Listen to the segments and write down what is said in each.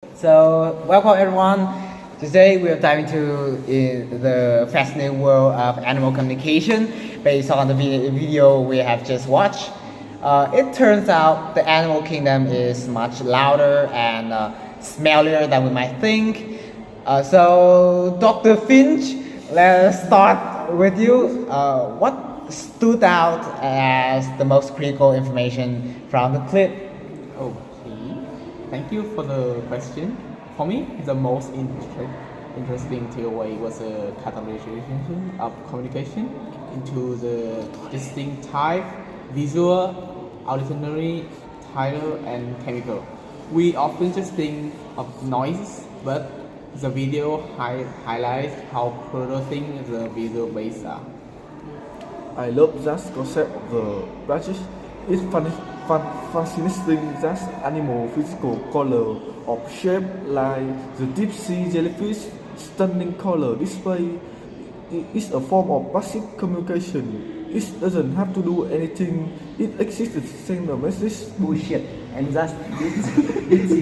So, welcome everyone. Today we are diving into the fascinating world of animal communication based on the video we have just watched. It turns out the animal kingdom is much louder and smellier than we might think. So, Dr. Finch, let's start with you. What stood out as the most critical information from the clip? Okay, thank you for the question. For me, the most interesting takeaway was the categorization of communication into the distinct type, visual, auditory, tidal, and chemical. We often just think of noise, but the video highlights how producing the visual base are. I love that concept of the branches. It's fascinating that animal physical color of shape like the deep sea jellyfish stunning color display is a form of passive communication. It doesn't have to do anything. It exists to send a message. Bullshit. And that's this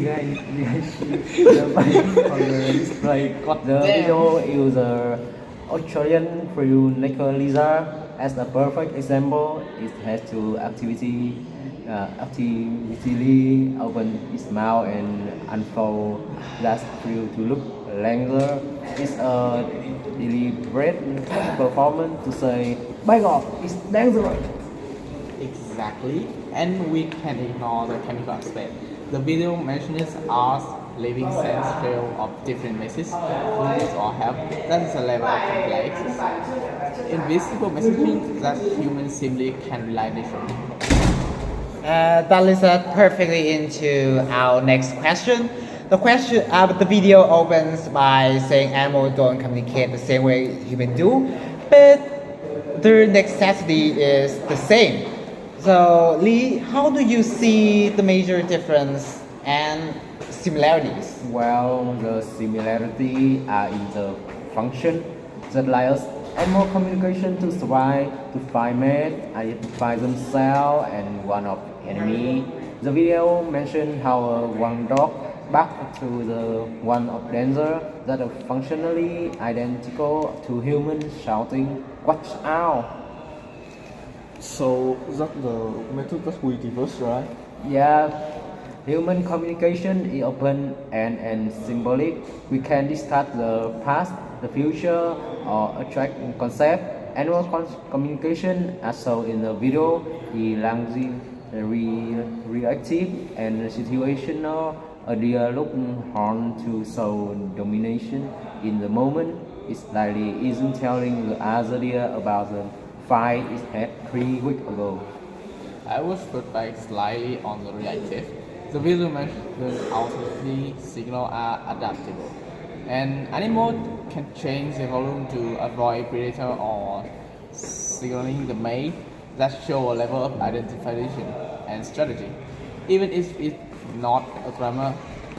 guy on the display got the video user Australian blue necklace lizard as a perfect example. It has to actively open its mouth and unfold that frill to look longer. It's a deliberate performance to say, "By God, it's dangerous." Exactly, and we can ignore the chemical aspect. The video mentions us living sense trail of different messages, foods or health. That is a level of complex. Invisible messaging that humans simply can rely naturally. That leads us perfectly into our next question. The video opens by saying animals don't communicate the same way humans do, but their necessity is the same. So, Lee, how do you see the major difference and similarities? Well, the similarity are in the function that allows animal communication to survive, to find mate, identify themselves, and one of enemy. The video mentioned how one dog barked to the one of danger that are functionally identical to humans shouting, "Watch out!" So that the method that we reverse, right? Yeah, human communication is open and symbolic. We can discuss the past, the future, or attract concept. Animal communication, as shown in the video, is largely reactive and situational. A deer looking horn to show domination in the moment. It's likely isn't telling the other deer about the fight it had 3 weeks ago. I was put back slightly on the reactive. The visual mentioned ultimately signals are adaptable. An animal can change the volume to avoid predator or signaling the mate that show a level of identification and strategy, even if it's not a grammar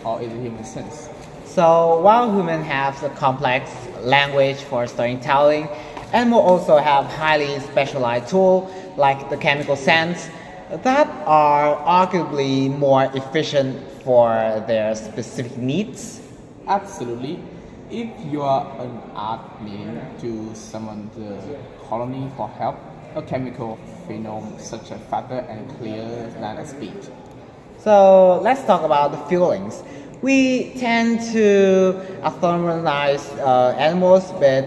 or in the human sense. So, while humans have a complex language for storytelling, animals also have highly specialized tools like the chemical sense that are arguably more efficient for their specific needs. Absolutely. If you are an art needing to summon the colony for help, a chemical phenome such as faster and clearer than a speech. So let's talk about the feelings. We tend to anthropomorphize animals, but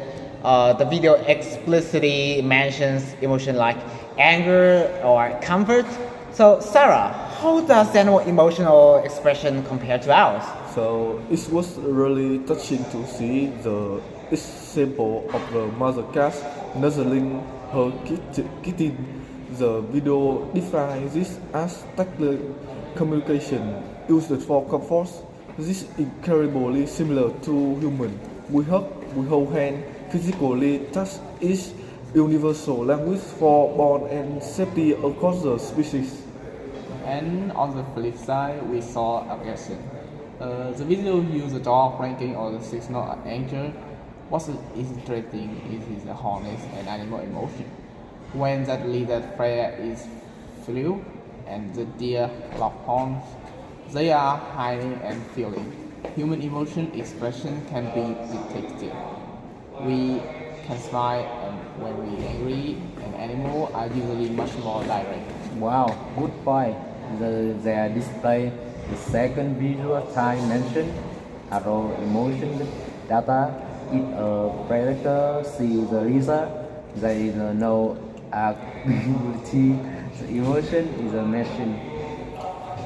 the video explicitly mentions emotion like anger or comfort. So Sarah, how does animal emotional expression compare to ours? So it was really touching to see the example of the mother cat nuzzling her kitten. The video defines this as tactile communication used for comfort. This is incredibly similar to human. We hug, we hold hand, physically touch is universal language for bond and safety across the species. And on the flip side, we saw aggression. The video used the dog ranking or the signal of anger. What's interesting is the honest and animal emotion. When that leader flare is flew and the deer lock horns, they are hiding and feeling. human emotion expression can be detected. We can smile and when we angry, and animals are usually much more direct. Wow, good point. Their display the second visual dimension, arrow emotion data. If a predator sees the lizard, there is no activity. The emotion is a machine.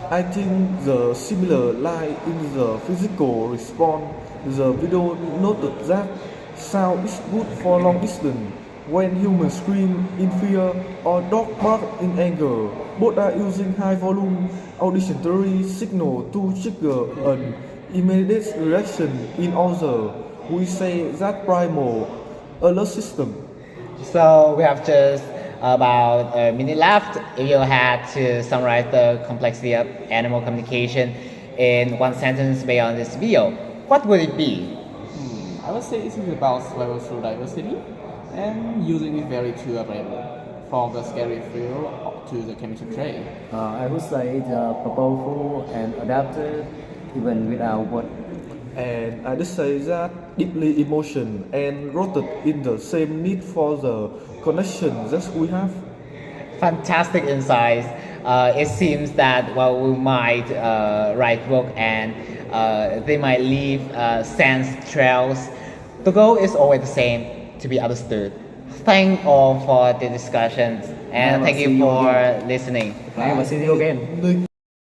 I think the similar lie in the physical response. The video noted that sound is good for long distance. When humans scream in fear or dog bark in anger, both are using high volume auditory signal to trigger an immediate reaction in other. We say that primal alert system. So we have just about a minute left. If you had to summarize the complexity of animal communication in one sentence based on this video, what would it be? I would say this is about survival through diversity and using it very tool available, from the scary thrill to the chemical trait. I would say it's powerful and adapted even without word. And I just say that deeply emotion and rooted in the same need for the connection that we have. Fantastic insights. It seems that well, we might write book and they might leave sense trails. The goal is always the same: to be understood. Thank all for the discussions and Never thank see you you for again. listening. Never see you again.